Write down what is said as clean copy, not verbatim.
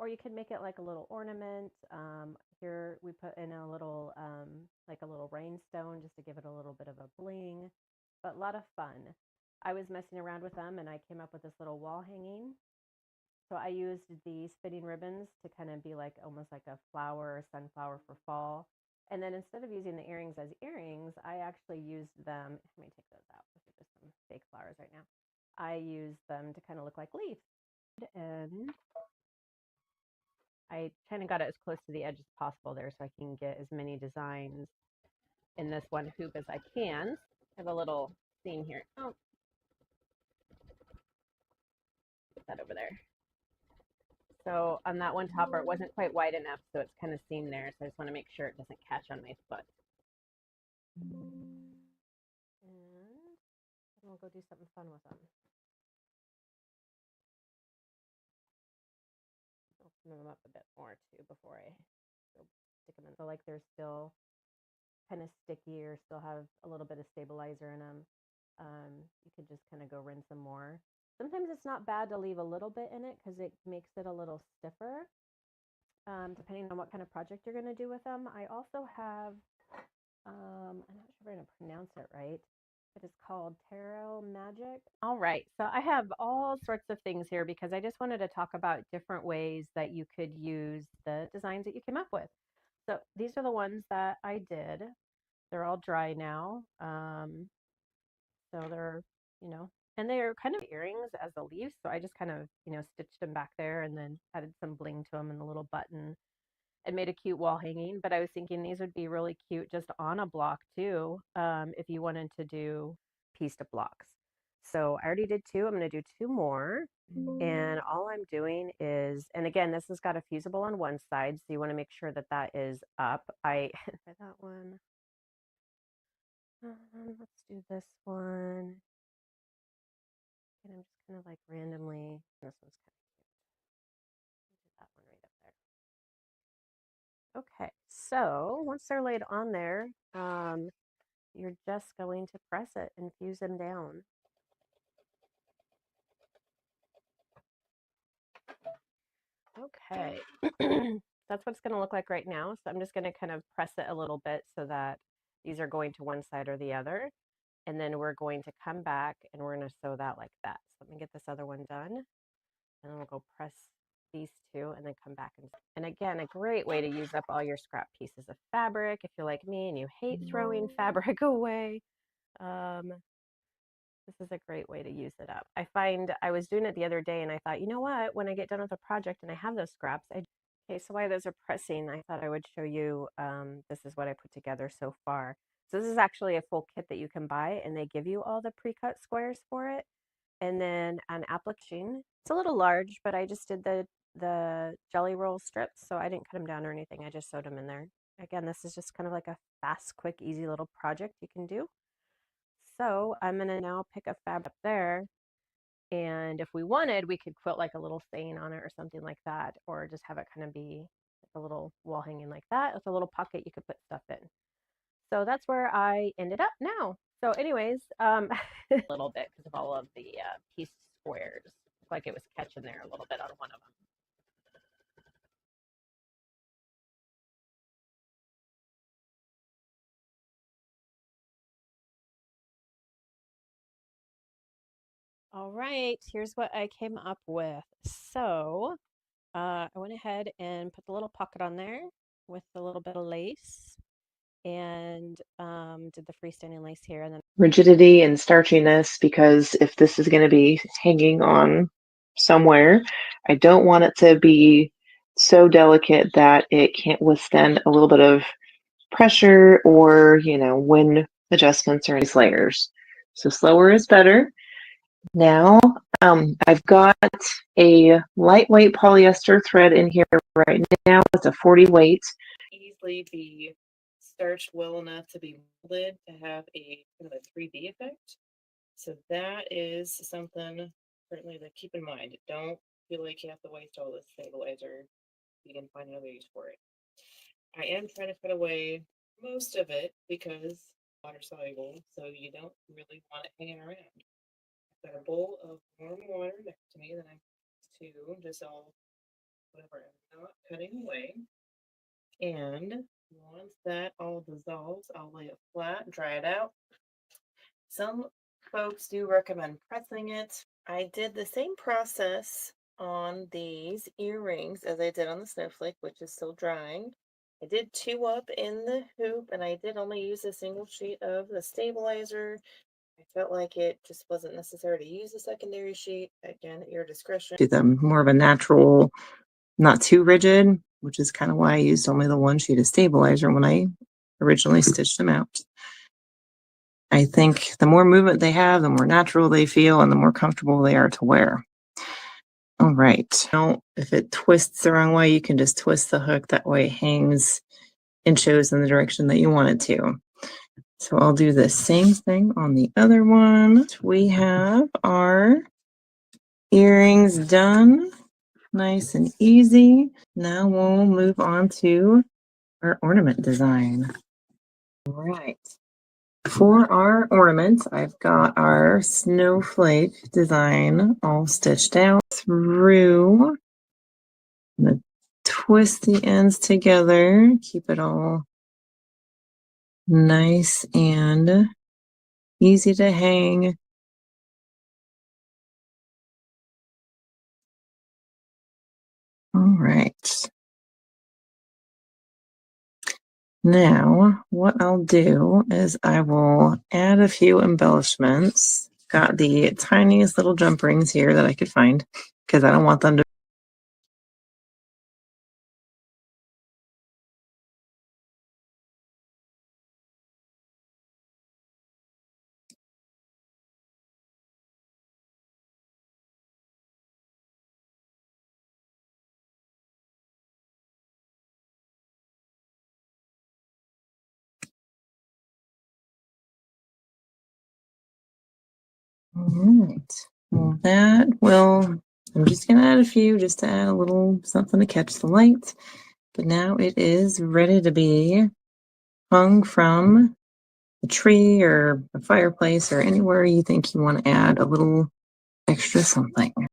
or you can make it like a little ornament. Here we put in a little, like a little rhinestone just to give it a little bit of a bling, but a lot of fun. I was messing around with them and I came up with this little wall hanging. So I used these fitting ribbons to kind of be like almost like a flower or sunflower for fall. And then instead of using the earrings as earrings, I actually used them. Let me take those out. Those are just some fake flowers right now. I used them to kind of look like leaves. And I kind of got it as close to the edge as possible there so I can get as many designs in this one hoop as I can. I have a little seam here. Oh, put that over there. So on that one topper, it wasn't quite wide enough, so it's kind of seamed there. So I just want to make sure it doesn't catch on my foot. And we'll go do something fun with them. I'll trim them up a bit more too before I stick them in. So like they're still kind of sticky or still have a little bit of stabilizer in them. You could just kind of go rinse them more. Sometimes it's not bad to leave a little bit in it because it makes it a little stiffer, depending on what kind of project you're going to do with them. I also have, I'm not sure if I'm going to pronounce it right, but it's called Tarot Magic. All right, so I have all sorts of things here because I just wanted to talk about different ways that you could use the designs that you came up with. So these are the ones that I did. They're all dry now. So they're, and they're kind of earrings as the leaves. So I just kind of, stitched them back there and then added some bling to them and a little button and made a cute wall hanging. But I was thinking these would be really cute just on a block too, if you wanted to do pieced up blocks. So I already did two. I'm going to do two more. And all I'm doing is, and again, this has got a fusible on one side. So you want to make sure that that is up. For that one. Let's do this one. And I'm just kind of like randomly, this one's kind of cute. Do that one right up there. Okay, so once they're laid on there, you're just going to press it and fuse them down. Okay, that's what it's going to look like right now. So I'm just going to kind of press it a little bit so that these are going to one side or the other. And then we're going to come back and we're going to sew that like that. So let me get this other one done. And then we'll go press these two and then come back. And again, a great way to use up all your scrap pieces of fabric. If you're like me and you hate throwing fabric away, this is a great way to use it up. I find I was doing it the other day and I thought, you know what, when I get done with a project and I have those scraps, okay, so while those are pressing, I thought I would show you, this is what I put together so far. So this is actually a full kit that you can buy and they give you all the pre-cut squares for it. And then an application. It's a little large, but I just did the jelly roll strips, so I didn't cut them down or anything. I just sewed them in there. Again, this is just kind of like a fast, quick, easy little project you can do. So I'm gonna now pick a fabric up there, and if we wanted, we could put like a little saying on it or something like that, or just have it kind of be like a little wall hanging like that with a little pocket you could put stuff in. So that's where I ended up now. So anyways, a little bit because of all of the piece squares. Looked like it was catching there a little bit on one of them. All right, here's what I came up with. So I went ahead and put the little pocket on there with a little bit of lace and did the freestanding lace here and then rigidity and starchiness, because if this is going to be hanging on somewhere, I don't want it to be so delicate that it can't withstand a little bit of pressure or, wind adjustments or any layers. So slower is better. Now, I've got a lightweight polyester thread in here right now. It's a 40 weight. Easily be starched well enough to be molded to have a kind of a 3D effect. So that is something certainly to keep in mind. Don't feel like you have to waste all this stabilizer. You can find another use for it. I am trying to put away most of it because water soluble, so you don't really want it hanging around. I've got a bowl of warm water next to me that I'm to dissolve whatever I'm not cutting away. And once that all dissolves, I'll lay it flat, dry it out. Some folks do recommend pressing it. I did the same process on these earrings as I did on the snowflake, which is still drying. I did 2 up in the hoop, and I did only use a single sheet of the stabilizer. I felt like it just wasn't necessary to use a secondary sheet. Again, at your discretion. Do them more of a natural, not too rigid, which is kind of why I used only the 1 sheet of stabilizer when I originally stitched them out. I think the more movement they have, the more natural they feel and the more comfortable they are to wear. All right. Now, if it twists the wrong way, you can just twist the hook. That way it hangs and shows in the direction that you want it to. So I'll do the same thing on the other one. We have our earrings done. Nice and easy. Now we'll move on to our ornament design. All right. For our ornaments, I've got our snowflake design all stitched out through. I'm going to twist the ends together, keep it all nice and easy to hang. All right. Now, what I'll do is I will add a few embellishments. Got the tiniest little jump rings here that I could find because I don't want them to. All right. Well, I'm just going to add a few just to add a little something to catch the light. But now it is ready to be hung from a tree or a fireplace or anywhere you think you want to add a little extra something.